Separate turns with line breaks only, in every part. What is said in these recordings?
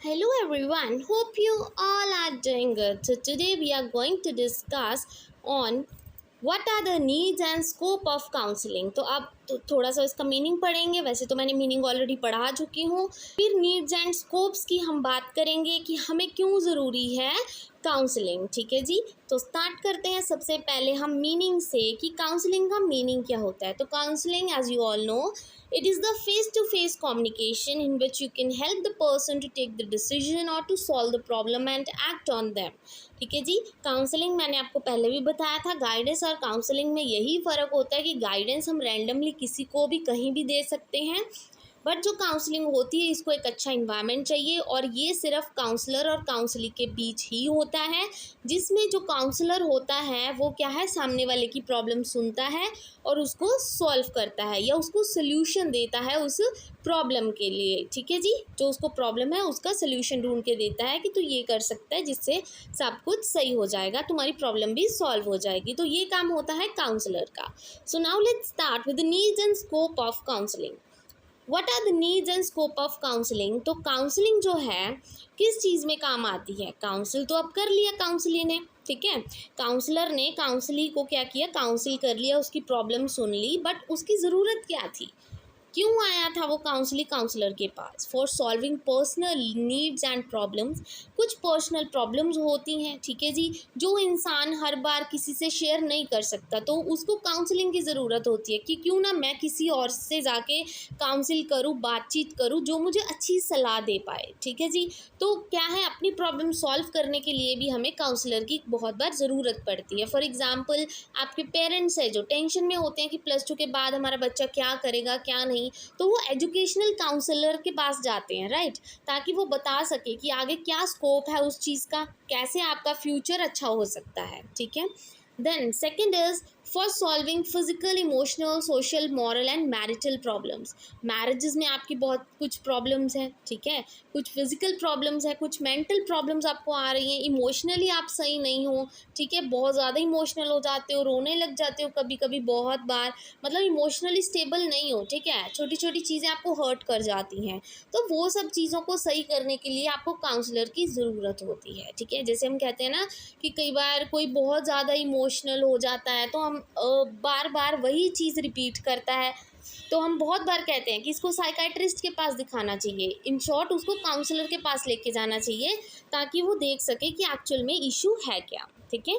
Hello everyone, hope you all are doing good. So today we are going to discuss on what are the needs and scope of counseling. तो अब थोड़ा सा इसका meaning पढ़ेंगे। वैसे तो मैंने मीनिंग ऑलरेडी पढ़ा चुकी हूँ। फिर नीड्स एंड स्कोप्स की हम बात करेंगे कि हमें क्यों ज़रूरी है काउंसलिंग। ठीक है जी, तो स्टार्ट करते हैं सबसे पहले हम मीनिंग से कि काउंसलिंग का मीनिंग क्या होता है। तो counselling, as you all know, it is the face-to-face communication in which you can help the person to take the decision or to solve the problem and act on them. ठीक है जी, counselling मैंने आपको पहले भी बताया था। Guidance और counselling में यही फ़र्क होता है कि गाइडेंस हम रैंडमली किसी को भी कहीं भी दे सकते हैं, बट जो काउंसलिंग होती है इसको एक अच्छा इन्वायरमेंट चाहिए और ये सिर्फ काउंसलर और काउंसली के बीच ही होता है, जिसमें जो काउंसलर होता है वो क्या है, सामने वाले की प्रॉब्लम सुनता है और उसको सॉल्व करता है या उसको सोल्यूशन देता है उस प्रॉब्लम के लिए। ठीक है जी, जो उसको प्रॉब्लम है उसका सोल्यूशन ढूंढ के देता है कि तू ये कर सकता है जिससे सब कुछ सही हो जाएगा, तुम्हारी प्रॉब्लम भी सॉल्व हो जाएगी। तो ये काम होता है काउंसलर का। So now let's start with the needs and scope of counselling. What are the needs and scope of counselling. तो काउंसलिंग जो है किस चीज़ में काम आती है। काउंसिल तो अब कर लिया काउंसली ने, ठीक है, काउंसलर ने काउंसली को क्या किया, काउंसिल कर लिया, उसकी प्रॉब्लम सुन ली, बट उसकी ज़रूरत क्या थी, क्यों आया था वो काउंसली काउंसलर के पास। For solving personal needs and problems. कुछ पर्सनल प्रॉब्लम्स होती हैं, ठीक है जी, जो इंसान हर बार किसी से शेयर नहीं कर सकता, तो उसको काउंसलिंग की ज़रूरत होती है कि क्यों ना मैं किसी और से जाके काउंसिल करूँ, बातचीत करूँ, जो मुझे अच्छी सलाह दे पाए। ठीक है जी, तो क्या है, अपनी प्रॉब्लम सॉल्व करने के लिए भी हमें काउंसलर की बहुत बार ज़रूरत पड़ती है। फॉर एग्ज़ाम्पल, आपके पेरेंट्स हैं जो टेंशन में होते हैं कि +2 के बाद हमारा बच्चा क्या करेगा क्या नहीं, तो वो एजुकेशनल काउंसलर के पास जाते हैं, राइट, ताकि वो बता सके कि आगे क्या स्कोप है उस चीज़ का, कैसे आपका फ्यूचर अच्छा हो सकता है। ठीक है, then second is for solving physical, emotional, social, moral and marital problems. Marriages में आपकी बहुत कुछ प्रॉब्लम्स हैं, ठीक है, कुछ फिजिकल प्रॉब्लम्स हैं, कुछ मेंटल प्रॉब्लम्स आपको आ रही हैं, इमोशनली आप सही नहीं हो, ठीक है, बहुत ज़्यादा इमोशनल हो जाते हो, रोने लग जाते हो कभी कभी बहुत बार, मतलब इमोशनली स्टेबल नहीं हो, ठीक है, छोटी छोटी चीज़ें आपको हर्ट कर जाती हैं। तो वो सब चीज़ों को सही करने के लिए आपको काउंसलर की ज़रूरत होती है। ठीक है, जैसे हम कहते हैं ना कि कई बार कोई बहुत ज़्यादा इमोशनल हो जाता है तो हम बार बार वही चीज़ रिपीट करता है, तो हम बहुत बार कहते हैं कि इसको साइकाइट्रिस्ट के पास दिखाना चाहिए। इन शॉर्ट, उसको काउंसलर के पास लेके जाना चाहिए ताकि वो देख सके कि एक्चुअल में इशू है क्या। ठीक है,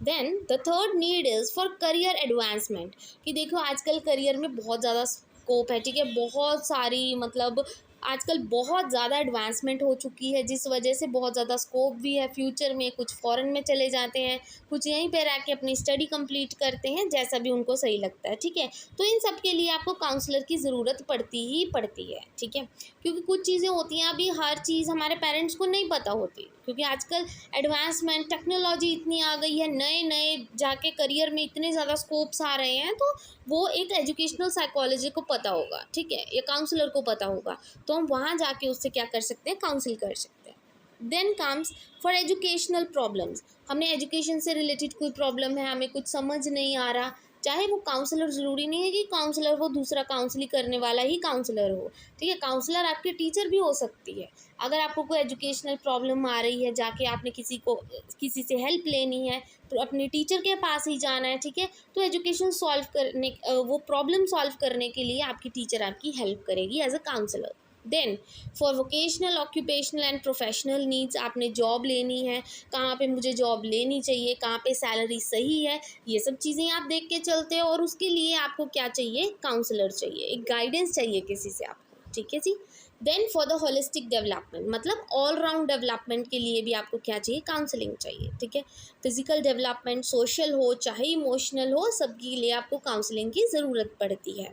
then the third need is for career advancement. कि देखो आजकल करियर में बहुत ज़्यादा स्कोप है, ठीक है, बहुत सारी, मतलब आजकल बहुत ज़्यादा एडवांसमेंट हो चुकी है, जिस वजह से बहुत ज़्यादा स्कोप भी है फ्यूचर में। कुछ फॉरेन में चले जाते हैं, कुछ यहीं पे रह के अपनी स्टडी कंप्लीट करते हैं, जैसा भी उनको सही लगता है। ठीक है, तो इन सब के लिए आपको काउंसलर की ज़रूरत पड़ती ही पड़ती है। ठीक है, क्योंकि कुछ चीज़ें होती हैं, अभी हर चीज़ हमारे पेरेंट्स को नहीं पता होती, क्योंकि आजकल एडवांसमेंट टेक्नोलॉजी इतनी आ गई है, नए नए जाके करियर में इतने ज़्यादा स्कोप्स आ रहे हैं, तो वो एक एजुकेशनल साइकोलॉजी को पता होगा, ठीक है, या काउंसलर को पता होगा, तो हम वहाँ जाके उससे क्या कर सकते हैं, काउंसिल कर सकते हैं। Then comes for educational problems. हमें एजुकेशन से रिलेटेड कोई प्रॉब्लम है, हमें कुछ समझ नहीं आ रहा, चाहे वो काउंसलर, ज़रूरी नहीं है कि काउंसलर वो दूसरा काउंसलिंग करने वाला ही काउंसलर हो, ठीक है, काउंसलर आपके टीचर भी हो सकती है। अगर आपको कोई एजुकेशनल प्रॉब्लम आ रही है, जाके आपने किसी से हेल्प लेनी है, तो अपने टीचर के पास ही जाना है, ठीक है, तो एजुकेशन सॉल्व करने, वो प्रॉब्लम सॉल्व करने के लिए आपकी टीचर आपकी हेल्प करेगी as a counsellor. Then for vocational, occupational and professional needs. आपने जॉब लेनी है, कहाँ पे मुझे जॉब लेनी चाहिए, कहाँ पे सैलरी सही है, ये सब चीज़ें आप देख के चलते हो, और उसके लिए आपको क्या चाहिए, काउंसलर चाहिए, एक गाइडेंस चाहिए किसी से आपको। ठीक है जी, then for the holistic development, मतलब ऑल राउंड डेवलपमेंट के लिए भी आपको क्या चाहिए, काउंसलिंग चाहिए। ठीक है, फिजिकल डेवलपमेंट, सोशल हो चाहे इमोशनल हो, सबके लिए आपको काउंसलिंग की ज़रूरत पड़ती है।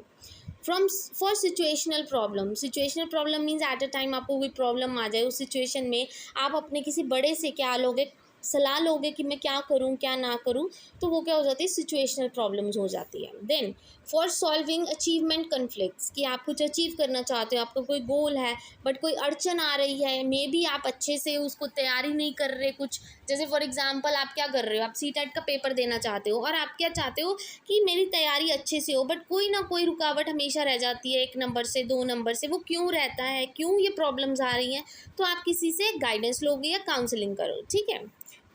From for situational problem means at a time आपको कोई प्रॉब्लम आ जाए, उस सिचुएशन में आप अपने किसी बड़े से क्या लोगे, सलाह लोगे कि मैं क्या करूँ क्या ना करूँ, तो वो क्या हो जाती है, सिचुएशनल प्रॉब्लम्स हो जाती है। Then for solving achievement conflicts, कि आप कुछ अचीव करना चाहते हो, आपका कोई गोल है बट कोई अड़चन आ रही है, मे बी आप अच्छे से उसको तैयारी नहीं कर रहे कुछ, जैसे फॉर एग्जांपल आप क्या कर रहे हो, आप सीटेट का पेपर देना चाहते हो और आप क्या चाहते हो कि मेरी तैयारी अच्छे से हो, बट कोई ना कोई रुकावट हमेशा रह जाती है, 1 नंबर से 2 नंबर से, वो क्यों रहता है, क्यों ये प्रॉब्लम्स आ रही हैं, तो आप किसी से गाइडेंस लोगे या काउंसलिंग करो, ठीक है।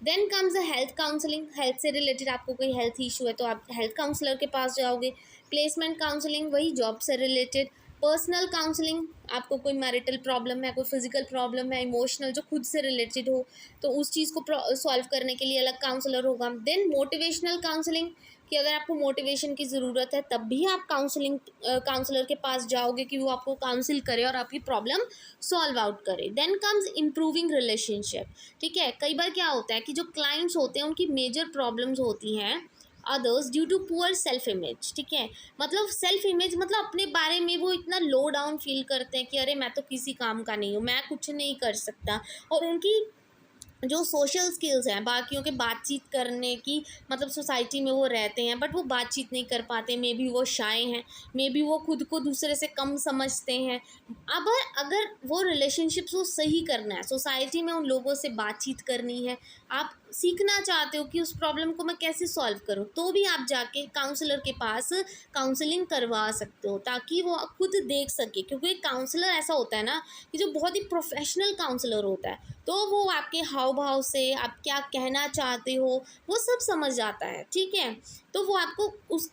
Then comes the health counselling, health से रिलेटेड आपको कोई हेल्थ इशू है तो आप हेल्थ काउंसलर के पास जाओगे। प्लेसमेंट काउंसलिंग, वही जॉब से रिलेटेड। पर्सनल काउंसलिंग, आपको कोई मैरिटल प्रॉब्लम है, कोई फिजिकल प्रॉब्लम है, इमोशनल जो खुद से रिलेटेड हो, तो उस चीज़ को सॉल्व करने के लिए अलग काउंसलर होगा। देन मोटिवेशनल काउंसलिंग, कि अगर आपको मोटिवेशन की ज़रूरत है तब भी आप काउंसलर के पास जाओगे कि वो आपको काउंसिल करे और आपकी प्रॉब्लम सॉल्व आउट करे। देन कम्स इम्प्रूविंग रिलेशनशिप, ठीक है। कई बार क्या होता है कि जो क्लाइंट्स होते हैं उनकी मेजर प्रॉब्लम्स होती हैं others due to poor self image, ठीक है। मतलब सेल्फ इमेज मतलब अपने बारे में वो इतना लो डाउन फील करते हैं कि अरे मैं तो किसी काम का नहीं हूँ, मैं कुछ नहीं कर सकता, और उनकी जो सोशल स्किल्स हैं, बाकियों के बातचीत करने की, मतलब सोसाइटी में वो रहते हैं बट वो बातचीत नहीं कर पाते, मे बी वो शाय हैं, मे बी वो खुद को दूसरे से कम समझते हैं। अब अगर वो रिलेशनशिप्स को सही करना है, सोसाइटी में उन लोगों से बातचीत करनी है, आप सीखना चाहते हो कि उस प्रॉब्लम को मैं कैसे सॉल्व करूं, तो भी आप जाके काउंसलर के पास काउंसलिंग करवा सकते हो ताकि वो खुद देख सके, क्योंकि काउंसलर ऐसा होता है ना कि जो बहुत ही प्रोफेशनल काउंसलर होता है, तो वो आपके हाव भाव से आप क्या कहना चाहते हो वो सब समझ जाता है, ठीक है। तो वो आपको उस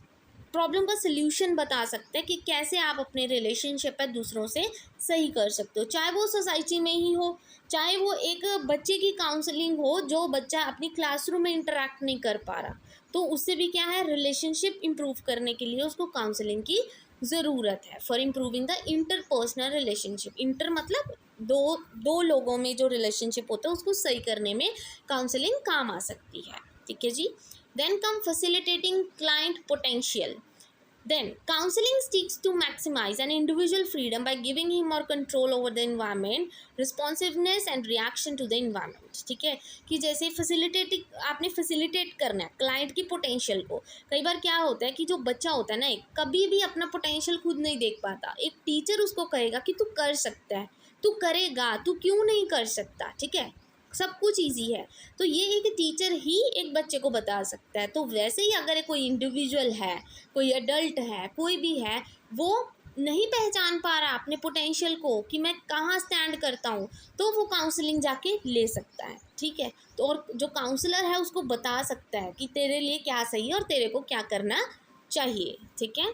प्रॉब्लम का सल्यूशन बता सकते हैं कि कैसे आप अपने रिलेशनशिप है दूसरों से सही कर सकते हो, चाहे वो सोसाइटी में ही हो, चाहे वो एक बच्चे की काउंसलिंग हो जो बच्चा अपनी क्लासरूम में इंटरेक्ट नहीं कर पा रहा, तो उससे भी क्या है, रिलेशनशिप इम्प्रूव करने के लिए उसको काउंसलिंग की ज़रूरत है। For improving the interpersonal relationship, inter मतलब दो दो लोगों में जो रिलेशनशिप होता है उसको सही करने में काउंसलिंग काम आ सकती है, ठीक है जी। Then come facilitating client potential. Then, counseling seeks to maximize an individual freedom by giving him more control over the environment, responsiveness and reaction to the environment, ठीक है। कि जैसे फैसिलिटेटिंग, आपने फैसिलिटेट करना है क्लाइंट की पोटेंशियल को। कई बार क्या होता है कि जो बच्चा होता है ना, एक कभी भी अपना पोटेंशियल खुद नहीं देख पाता, एक टीचर उसको कहेगा कि तू कर सकता है, तू करेगा, तू क्यों नहीं कर सकता, ठीक है, सब कुछ ईजी है, तो ये एक टीचर ही एक बच्चे को बता सकता है। तो वैसे ही अगर कोई इंडिविजुअल है, कोई एडल्ट है, कोई भी है, वो नहीं पहचान पा रहा अपने पोटेंशियल को कि मैं कहाँ स्टैंड करता हूँ, तो वो काउंसलिंग जाके ले सकता है, ठीक है। तो और जो काउंसलर है उसको बता सकता है कि तेरे लिए क्या सही है और तेरे को क्या करना चाहिए, ठीक है।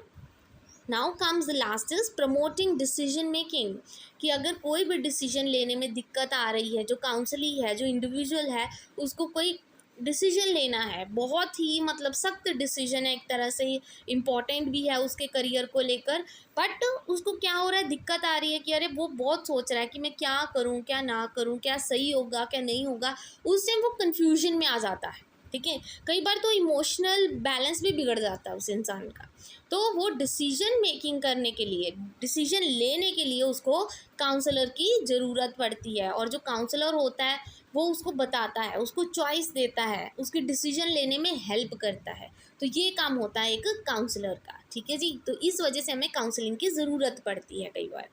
Now comes the last is promoting decision making, कि अगर कोई भी डिसीजन लेने में दिक्कत आ रही है, जो काउंसली है, जो इंडिविजुअल है, उसको कोई डिसीजन लेना है, बहुत ही मतलब सख्त डिसीजन है, एक तरह से इम्पॉर्टेंट भी है उसके करियर को लेकर, बट उसको क्या हो रहा है, दिक्कत आ रही है कि अरे वो बहुत सोच रहा है कि मैं क्या करूं क्या ना करूं, क्या सही होगा क्या नहीं होगा, उस टाइम वो कन्फ्यूजन में आ जाता है, ठीक है। कई बार तो इमोशनल बैलेंस भी बिगड़ जाता है उस इंसान का, तो वो डिसीजन मेकिंग करने के लिए, डिसीजन लेने के लिए उसको काउंसलर की ज़रूरत पड़ती है, और जो काउंसलर होता है वो उसको बताता है, उसको चॉइस देता है, उसकी डिसीजन लेने में हेल्प करता है, तो ये काम होता है एक काउंसलर का, ठीक है जी। तो इस वजह से हमें काउंसलिंग की ज़रूरत पड़ती है कई बार।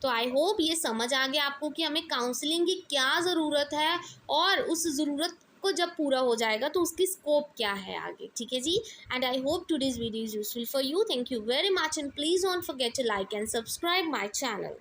तो आई होप ये समझ आ गया आपको कि हमें काउंसलिंग की क्या ज़रूरत है, और उस ज़रूरत को जब पूरा हो जाएगा तो उसकी स्कोप क्या है आगे, ठीक है जी। And I hope today's video is useful for you. Thank you very much and please don't forget to like and subscribe my channel.